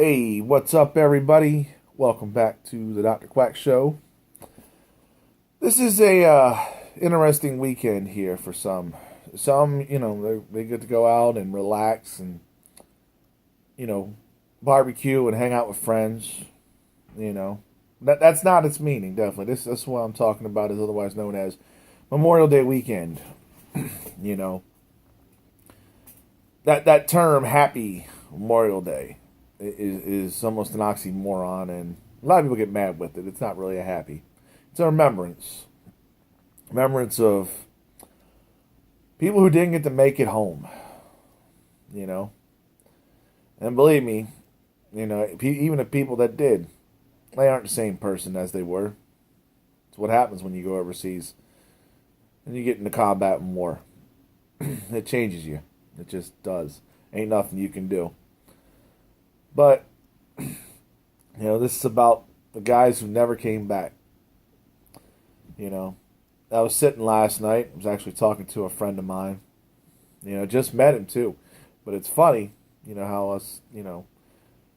Hey, what's up, everybody? Welcome back to the Dr. Quack Show. This is a interesting weekend here for some. Some, they get to go out and relax and you know barbecue and hang out with friends. You know, that's not its meaning. Definitely, this what I'm talking about is otherwise known as Memorial Day weekend. You know that term, Happy Memorial Day, is almost an oxymoron, and a lot of people get mad with it. It's not really a happy. It's a remembrance of people who didn't get to make it home. You know, and believe me, even the people that did, they aren't the same person as they were. It's what happens when you go overseas and you get into combat and war. It changes you. It just does. Ain't nothing you can do. But this is about the guys who never came back. I was sitting last night. I was actually talking to a friend of mine. Just met him too. But it's funny, how us,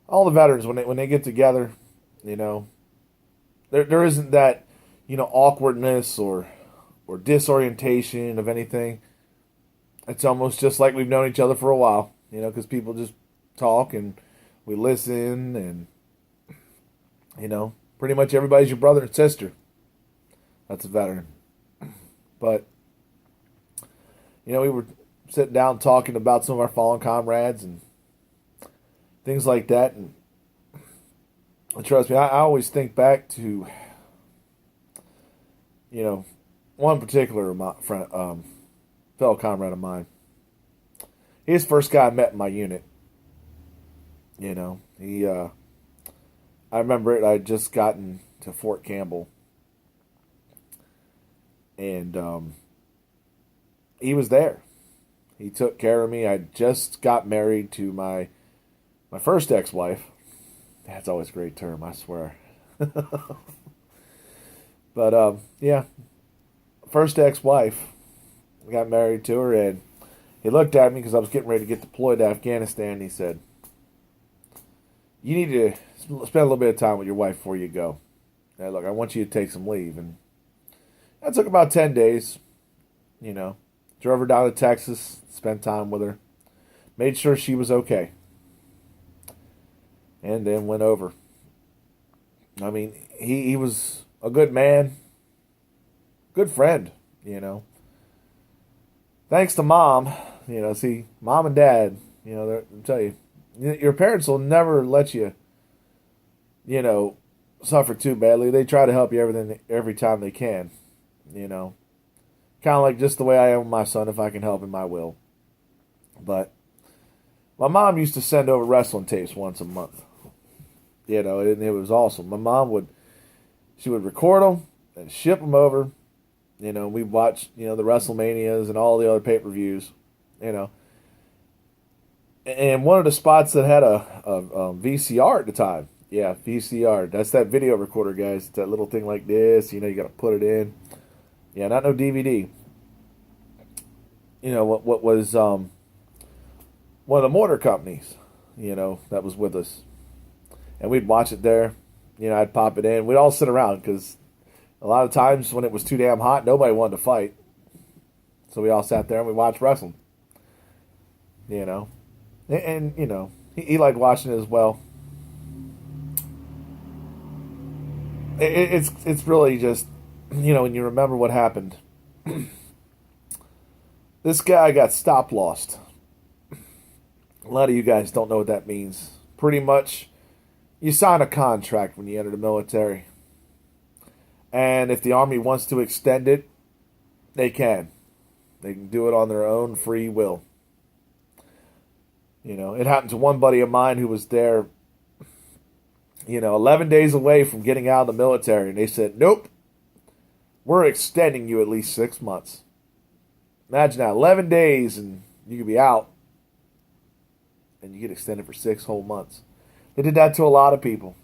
all the veterans when they get together, there isn't that, awkwardness or disorientation of anything. It's almost just like we've known each other for a while, because people just talk and we listen and, pretty much everybody's your brother and sister. That's a veteran. But, we were sitting down talking about some of our fallen comrades and things like that. And trust me, I always think back to, one particular friend, fellow comrade of mine. He's the first guy I met in my unit. I remember it. I had just gotten to Fort Campbell, and he was there. He took care of me. I just got married to my first ex-wife. That's always a great term, I swear. But yeah, first ex-wife. I got married to her, and he looked at me because I was getting ready to get deployed to Afghanistan. And he said, "You need to spend a little bit of time with your wife before you go. Now, look, I want you to take some leave." And that took about 10 days. Drove her down to Texas, spent time with her, made sure she was okay, and then went over. I mean, he was a good man, good friend, Thanks to mom, see, mom and dad, I'll tell you, your parents will never let you, suffer too badly. They try to help you every time they can, Kind of like just the way I am with my son. If I can help him, I will. But my mom used to send over wrestling tapes once a month, and it was awesome. My mom she would record them and ship them over. We watched, the WrestleManias and all the other pay-per-views, And one of the spots that had a VCR at the time. Yeah, VCR. That's that video recorder, guys. It's that little thing like this. You got to put it in. Yeah, not no DVD. What was one of the mortar companies, that was with us. And we'd watch it there. I'd pop it in. We'd all sit around because a lot of times when it was too damn hot, nobody wanted to fight. So we all sat there and we watched wrestling. And he liked watching it as well. It's really just, when you remember what happened. This guy got stop lost. A lot of you guys don't know what that means. Pretty much, you sign a contract when you enter the military. And if the Army wants to extend it, they can. They can do it on their own free will. It happened to one buddy of mine who was there, 11 days away from getting out of the military. And they said, "Nope, we're extending you at least 6 months." Imagine that, 11 days and you could be out. And you get extended for 6 whole months. They did that to a lot of people.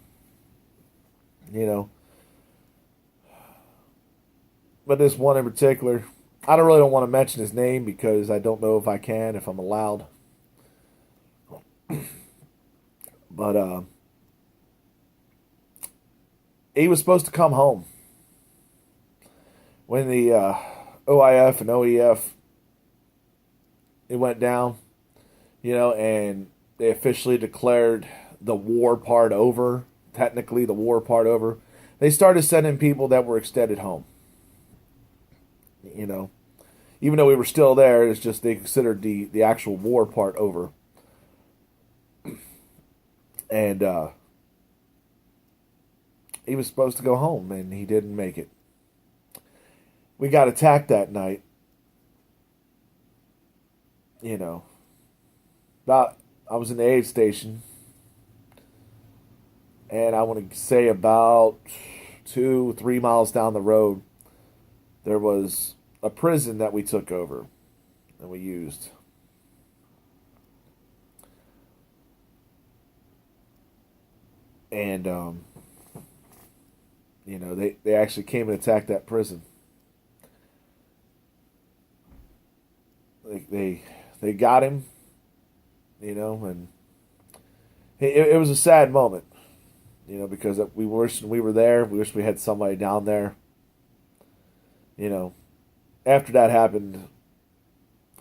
But this one in particular, I don't want to mention his name because I don't know if I can, if I'm allowed. But he was supposed to come home when the OIF and OEF it went down, and they officially declared the war part over. Technically, the war part over. They started sending people that were extended home. You know, even though we were still there, it's just they considered the actual war part over. And he was supposed to go home, and he didn't make it. We got attacked that night. You know, about I was in the aid station, and I want to say about 2, 3 miles down the road, there was a prison that we took over and we used. And they actually came and attacked that prison. They got him, and it was a sad moment, because we wish we were there. We wish we had somebody down there. After that happened,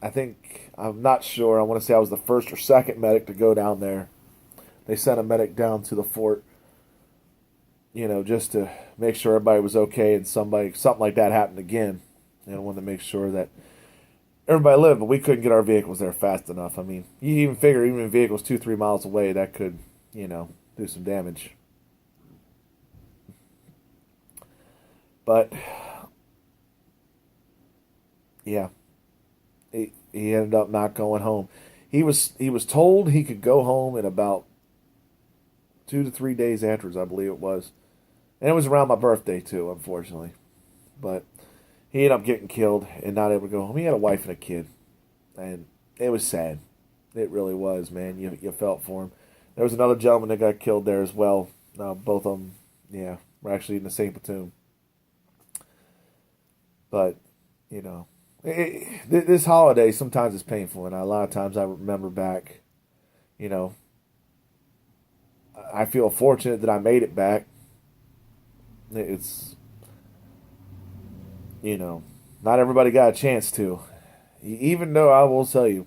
I'm not sure. I want to say I was the first or second medic to go down there. They sent a medic down to the fort, just to make sure everybody was okay, and something like that happened again. I wanted to make sure that everybody lived, but we couldn't get our vehicles there fast enough. I mean, you even figure even if vehicles 2, 3 miles away, that could, do some damage. But yeah, he ended up not going home. He was told he could go home in about 2 to 3 days afterwards, I believe it was, and it was around my birthday too, unfortunately. But he ended up getting killed and not able to go home. He had a wife and a kid, and it was sad. It really was, man. You felt for him. There was another gentleman that got killed there as well. Both of them, yeah, were actually in the same platoon. But this holiday sometimes is painful, and a lot of times I remember back. You know, I feel fortunate that I made it back. It's not everybody got a chance to. Even though I will tell you,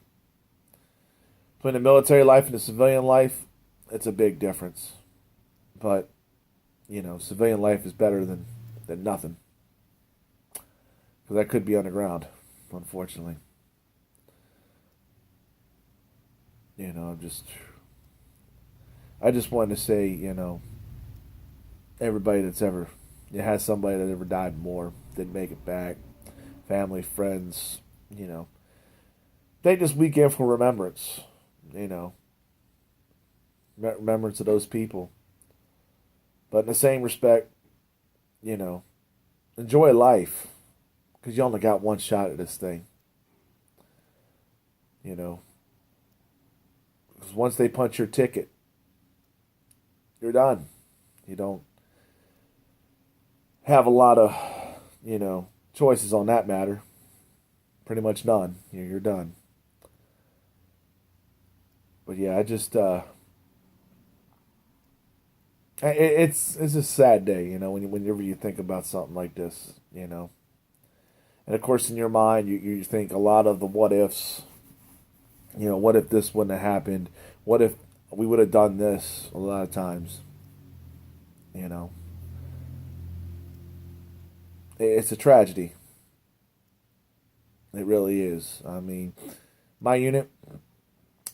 between the military life and the civilian life, it's a big difference. But civilian life is better than nothing, because that could be underground, unfortunately. I just wanted to say, everybody that's ever has somebody that ever died more, didn't make it back, family, friends, take this weekend for remembrance, remembrance of those people. But in the same respect, enjoy life, because you only got one shot at this thing, because once they punch your ticket, you're done. You don't have a lot of, choices on that matter. Pretty much none. You're done. But yeah, I just it's a sad day, whenever you think about something like this, and of course in your mind you think a lot of the what ifs. What if this wouldn't have happened? What if we would have done this? A lot of times, you know, it's a tragedy. It really is. I mean, my unit,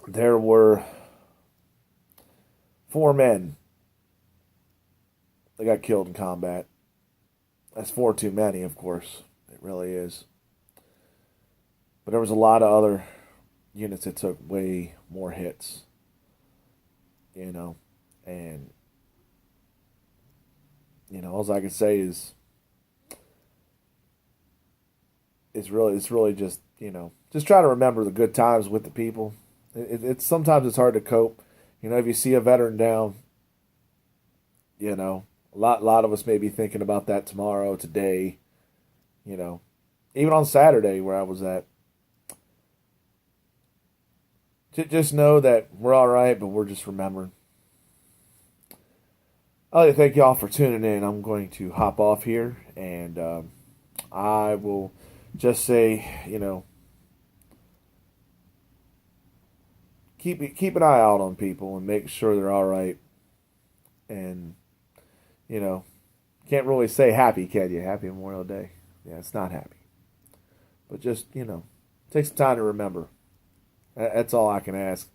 there were 4 men that got killed in combat. That's 4 too many, of course. It really is. But there was a lot of other units that took way more hits. And all I can say is it's really just try to remember the good times with the people. It's sometimes it's hard to cope. If you see a veteran down, a lot of us may be thinking about that tomorrow, today, even on Saturday where I was at. Just know that we're all right, but we're just remembering. I'd like to thank y'all for tuning in. I'm going to hop off here, and I will just say, keep an eye out on people and make sure they're all right. And you know, can't really say happy, can you? Happy Memorial Day. Yeah, it's not happy, but just take some time to remember. That's all I can ask.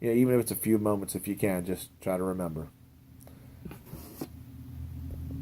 Even if it's a few moments, if you can, just try to remember.